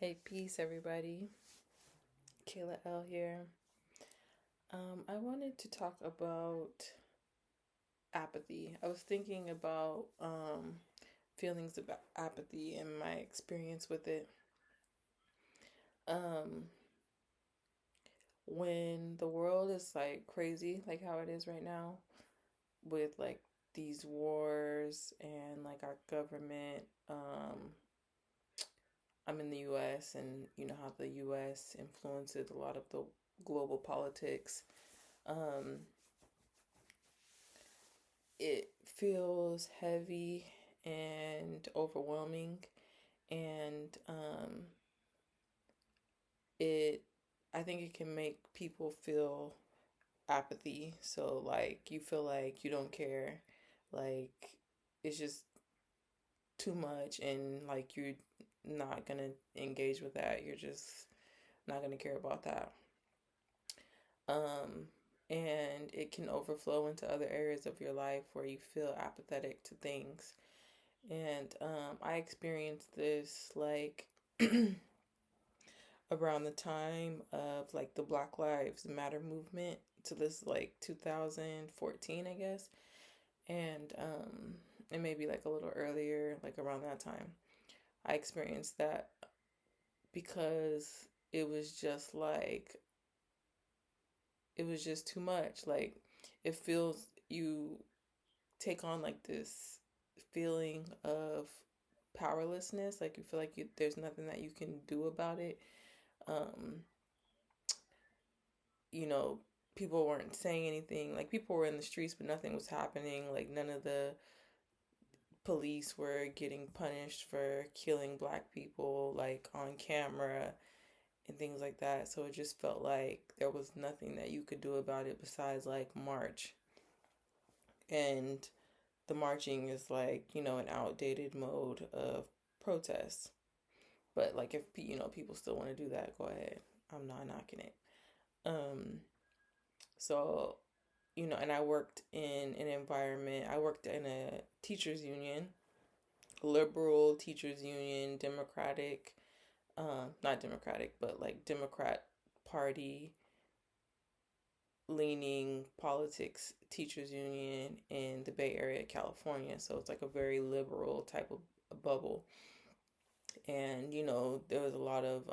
Hey, peace, everybody. Kayla L here. I wanted to talk about apathy. I was thinking about feelings about apathy and my experience with it. Um, when the world is like crazy, like how it is right now, with like these wars and like our government. I'm in the US, and you know how the US influences a lot of the global politics. Um, it feels heavy and overwhelming, and it I think it can make people feel apathy. So like you feel like you don't care, like it's just too much, and like you're not gonna engage with that. You're just not gonna care about that. um and it can overflow into other areas of your life where you feel apathetic to things. And I experienced this like around the time of like the Black Lives Matter movement. So this is like 2014, I guess. And it may be like a little earlier, like around that time. I experienced that because it was just like it was just too much. Like it feels you take on like this feeling of powerlessness, like you feel like there's nothing that you can do about it. um you know, people weren't saying anything, like people were in the streets but nothing was happening, like none of the police were getting punished for killing black people like on camera and things like that. So it just felt like there was nothing that you could do about it besides like march. And the marching is like, you know, an outdated mode of protest. But like if people still want to do that, go ahead. I'm not knocking it. Um so and I worked in an environment. I worked in a teachers union, liberal teachers union, democratic, not democratic, but like Democrat Party leaning politics teachers union in the Bay Area, California. So it's like a very liberal type of bubble. And there was a lot of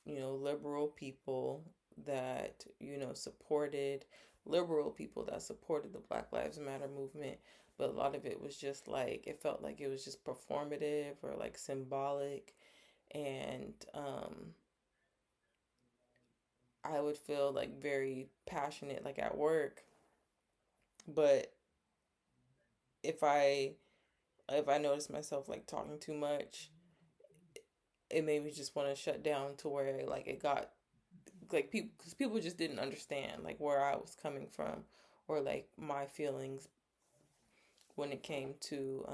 liberal people that supported liberal people that supported the Black Lives Matter movement. But a lot of it was just like it felt like it was just performative or like symbolic. And I would feel like very passionate like at work, but if i if I noticed myself like talking too much, it made me just want to shut down, to where like it got like people, because people just didn't understand like where I was coming from, or like my feelings when it came to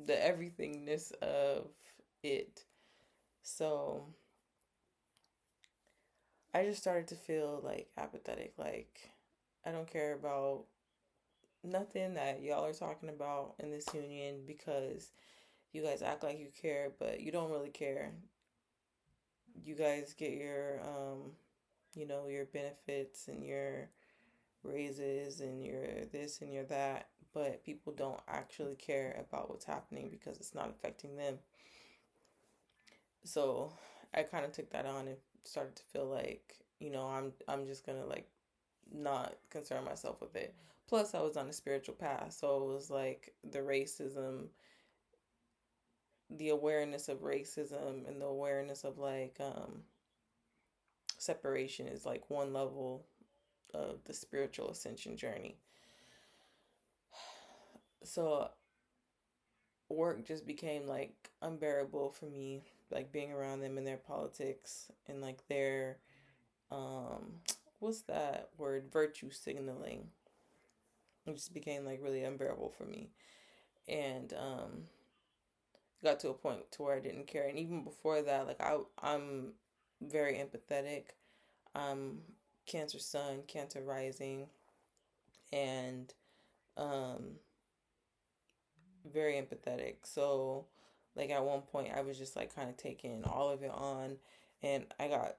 the everythingness of it. So I just started to feel like apathetic, like I don't care about nothing that y'all are talking about in this union, because you guys act like you care, but you don't really care. You guys get your your benefits and your raises and your this and your that, but people don't actually care about what's happening because it's not affecting them. So I kind of took that on and started to feel like, I'm just gonna like not concern myself with it. Plus, I was on a spiritual path, so it was like the racism, the awareness of racism, and the awareness of like separation is like one level of the spiritual ascension journey. So work just became like unbearable for me, like being around them and their politics and like their um what's that word, virtue signaling. It just became like really unbearable for me. And got to a point to where I didn't care. And even before that, like I'm very empathetic. I'm Cancer Sun, Cancer Rising, and um very empathetic. So, like at one point, I was just like kind of taking all of it on, and I got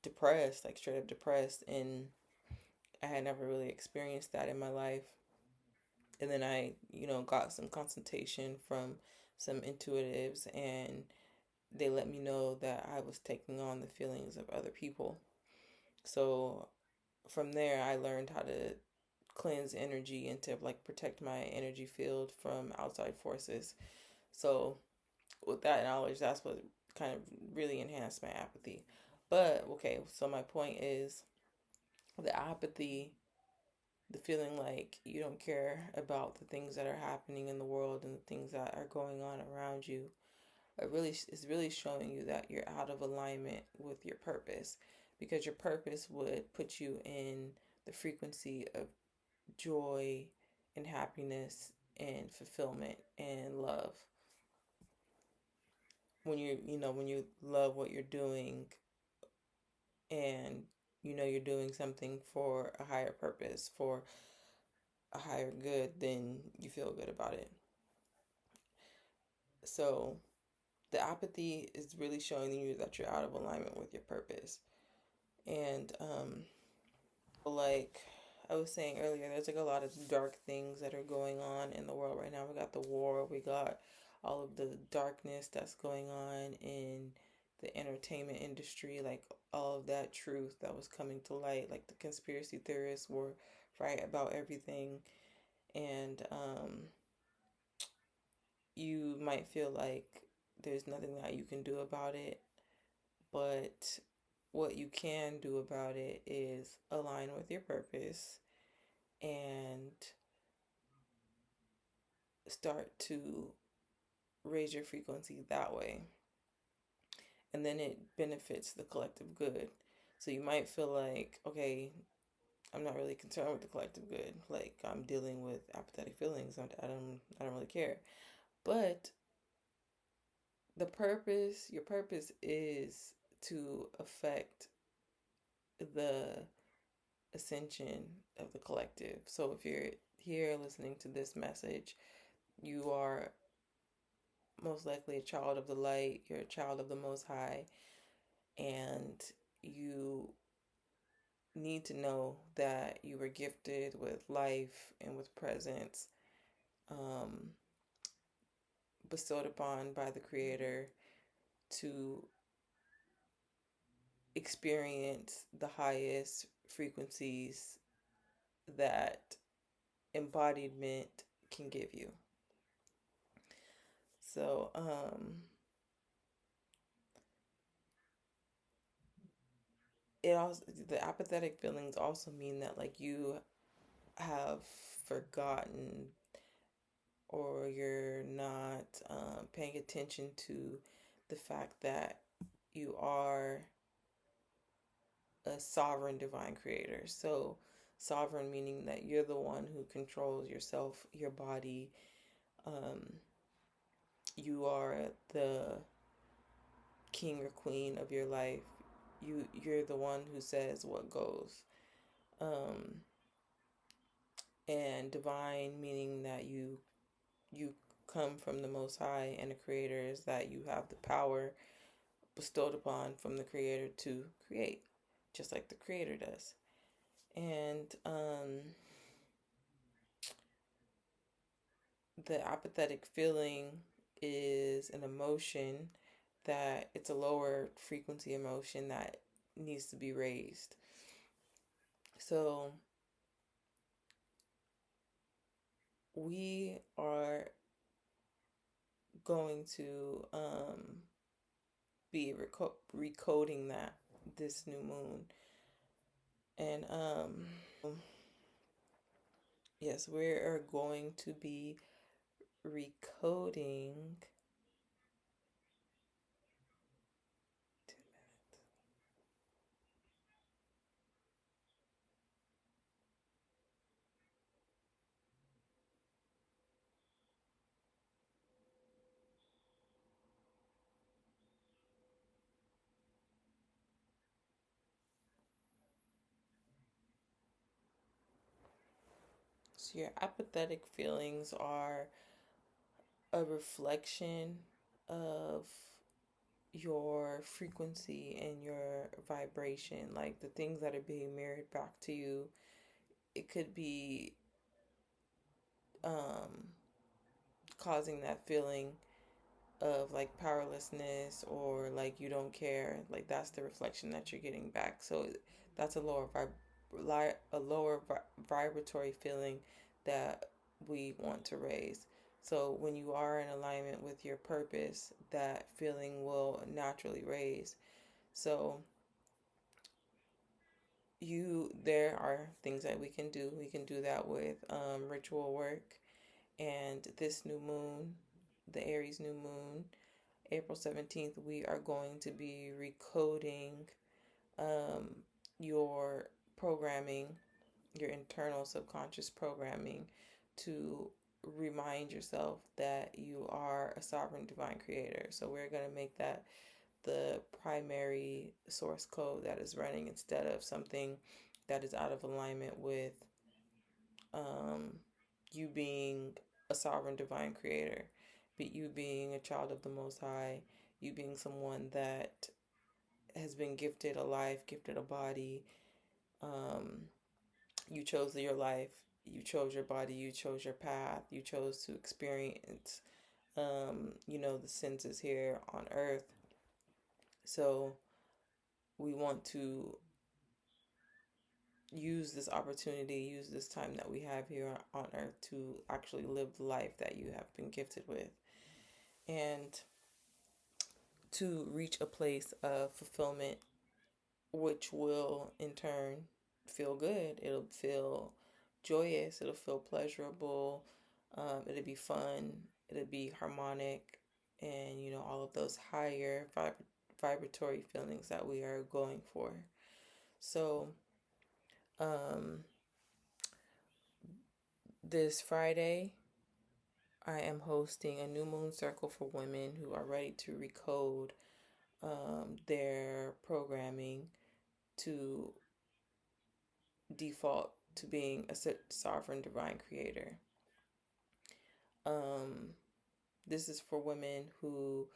depressed, like straight up depressed, and I had never really experienced that in my life. And then I, got some consultation from some intuitives, and they let me know that I was taking on the feelings of other people. So from there, I learned how to cleanse energy and to like protect my energy field from outside forces. So with that knowledge, that's what kind of really enhanced my apathy. But okay, so my point is the apathy, the feeling like you don't care about the things that are happening in the world and the things that are going on around you. It really is really showing you that you're out of alignment with your purpose, because your purpose would put you in the frequency of joy and happiness and fulfillment and love. When you love what you're doing, and you're doing something for a higher purpose, for a higher good, then you feel good about it. So the apathy is really showing you that you're out of alignment with your purpose. And like I was saying earlier, there's like a lot of dark things that are going on in the world right now. We got the war, we got all of the darkness that's going on in the entertainment industry, like all of that truth that was coming to light, like the conspiracy theorists were right about everything. And you might feel like there's nothing that you can do about it, but what you can do about it is align with your purpose and start to raise your frequency that way. And then it benefits the collective good. So you might feel like, okay, I'm not really concerned with the collective good. Like I'm dealing with apathetic feelings. I don't really care. But your purpose is to affect the ascension of the collective. So if you're here listening to this message, you are most likely a child of the light, you're a child of the Most High, and you need to know that you were gifted with life and with presence, um, bestowed upon by the Creator to experience the highest frequencies that embodiment can give you. So, it also, the apathetic feelings also mean that like you have forgotten, or you're not paying attention to the fact that you are a sovereign divine creator. So sovereign meaning that you're the one who controls yourself, your body. um, you are the king or queen of your life. You're the one who says what goes. um, and divine meaning that you come from the Most High and the Creator, is that you have the power bestowed upon from the Creator to create, just like the Creator does. And the apathetic feeling is an emotion that it's a lower frequency emotion that needs to be raised. So we are going to be recoding that this new moon. And yes, we are going to be recoding. So your apathetic feelings are a reflection of your frequency and your vibration, like the things that are being mirrored back to you. It could be um, causing that feeling of like powerlessness or like you don't care. Like that's the reflection that you're getting back. So that's a lower vibratory feeling that we want to raise. So when you are in alignment with your purpose, that feeling will naturally raise. So there are things that we can do. We can do that with ritual work. And this new moon, the Aries new moon, April 17th, we are going to be recoding um, your programming, your internal subconscious programming, to remind yourself that you are a sovereign divine creator. So we're going to make that the primary source code that is running, instead of something that is out of alignment with um, you being a sovereign divine creator, but you being a child of the Most High, you being someone that has been gifted a life, gifted a body. Um, you chose your life, you chose your body, you chose your path, you chose to experience, the senses here on earth. So we want to use this opportunity, use this time that we have here on earth to actually live the life that you have been gifted with, and to reach a place of fulfillment, which will in turn feel good. It'll feel joyous, it'll feel pleasurable, it'll be fun, it'll be harmonic, and all of those higher vibratory feelings that we are going for. So, this Friday, I am hosting a new moon circle for women who are ready to recode their programming to default to being a sovereign divine creator. This is for women who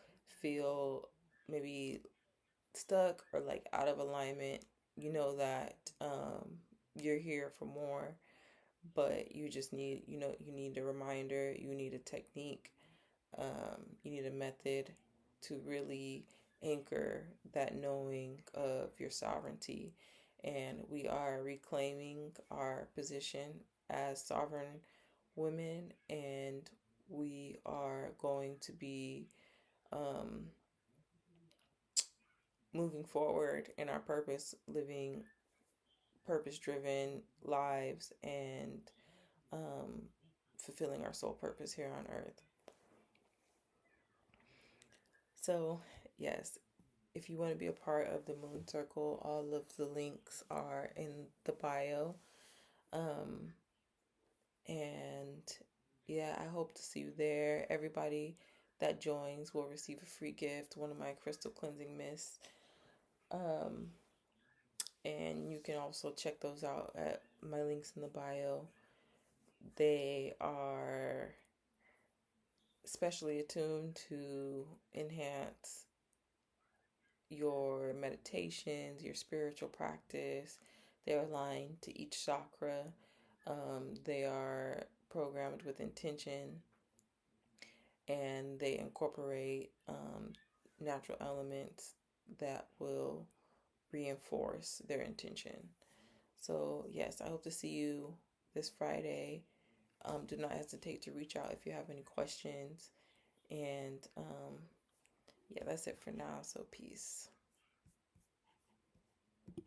feel maybe stuck or like out of alignment. You know that you're here for more, but you just need, you need a reminder, you need a technique, you need a method to really anchor that knowing of your sovereignty. And we are reclaiming our position as sovereign women, and we are going to be um, moving forward in our purpose, living purpose driven lives, and um, fulfilling our soul purpose here on earth. So, yes, if you want to be a part of the Moon Circle, all of the links are in the bio. Um, and yeah, I hope to see you there. Everybody that joins will receive a free gift, one of my crystal cleansing mists. Um, and you can also check those out at my links in the bio. They are specially attuned to enhance your meditations, your spiritual practice. They're aligned to each chakra. They are programmed with intention, and they incorporate natural elements that will reinforce their intention. So, yes, I hope to see you this Friday. Do not hesitate to reach out if you have any questions. And yeah, that's it for now. So, peace.